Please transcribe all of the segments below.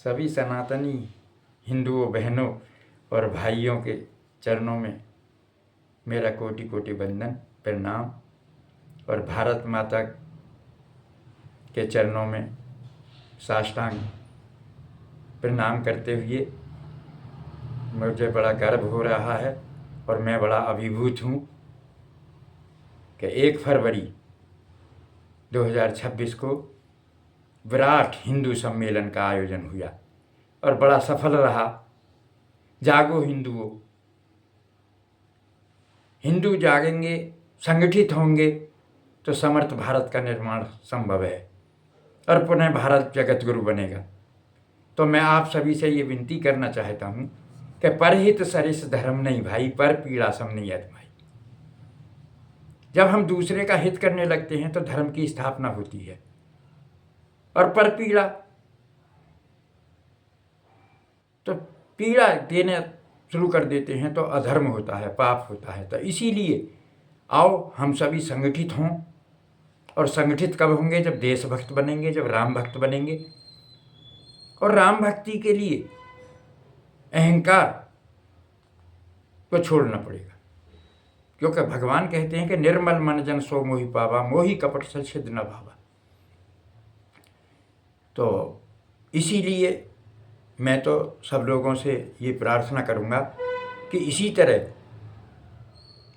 सभी सनातनी हिंदुओं बहनों और भाइयों के चरणों में मेरा कोटि कोटि वंदन प्रणाम और भारत माता के चरणों में साष्टांग प्रणाम करते हुए मुझे बड़ा गर्व हो रहा है और मैं बड़ा अभिभूत हूँ कि 1 फरवरी 2026 को विराट हिंदू सम्मेलन का आयोजन हुआ और बड़ा सफल रहा। जागो हिंदुओं, हिंदू जागेंगे, संगठित होंगे तो समर्थ भारत का निर्माण संभव है और पुनः भारत जगत गुरु बनेगा। तो मैं आप सभी से ये विनती करना चाहता हूँ कि परहित सरिस धर्म नहीं भाई, पर पीड़ा सम नियत भाई। जब हम दूसरे का हित करने लगते हैं तो धर्म की स्थापना होती है, और पर पीड़ा तो पीड़ा देने शुरू कर देते हैं तो अधर्म होता है, पाप होता है। तो इसीलिए आओ हम सभी संगठित हों, और संगठित कब होंगे? जब देशभक्त बनेंगे, जब राम भक्त बनेंगे। और राम भक्ति के लिए अहंकार को छोड़ना पड़ेगा, क्योंकि भगवान कहते हैं कि निर्मल मन जन सो मोहि पावा, मोहि कपट सच्छिद न भावा। तो इसीलिए मैं तो सब लोगों से ये प्रार्थना करूँगा कि इसी तरह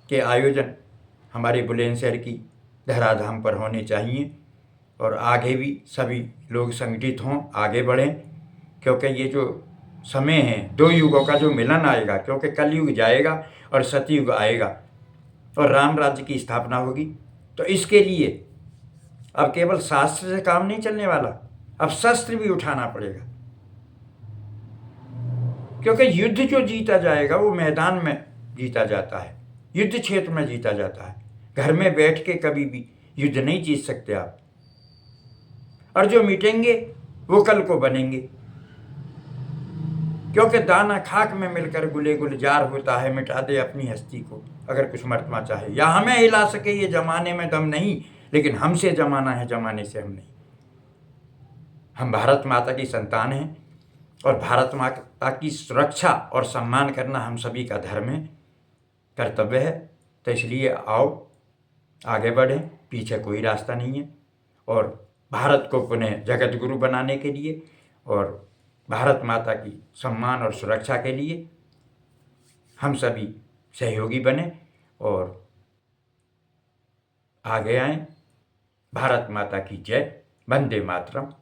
के आयोजन हमारे बुलंदशहर की धराधाम पर होने चाहिए और आगे भी सभी लोग संगठित हों, आगे बढ़ें, क्योंकि ये जो समय है 2 युगों का जो मिलन आएगा, क्योंकि कलयुग जाएगा और सतयुग आएगा और राम राज्य की स्थापना होगी। तो इसके लिए अब केवल शास्त्र से काम नहीं चलने वाला, अब शस्त्र भी उठाना पड़ेगा, क्योंकि युद्ध जो जीता जाएगा वो मैदान में जीता जाता है, युद्ध क्षेत्र में जीता जाता है। घर में बैठ के कभी भी युद्ध नहीं जीत सकते आप, और जो मिटेंगे वो कल को बनेंगे, क्योंकि दाना खाक में मिलकर गुले गुलजार होता है। मिटा दे अपनी हस्ती को अगर कुछ मरना चाहे, या हमें हिला सके ये जमाने में दम नहीं, लेकिन हमसे जमाना है, जमाने से हम नहीं। हम भारत माता की संतान हैं और भारत माता की सुरक्षा और सम्मान करना हम सभी का धर्म है, कर्तव्य है। तो इसलिए आओ आगे बढ़ें, पीछे कोई रास्ता नहीं है। और भारत को पुनः जगत गुरु बनाने के लिए और भारत माता की सम्मान और सुरक्षा के लिए हम सभी सहयोगी बने और आगे आएं। भारत माता की जय। वंदे मातरम।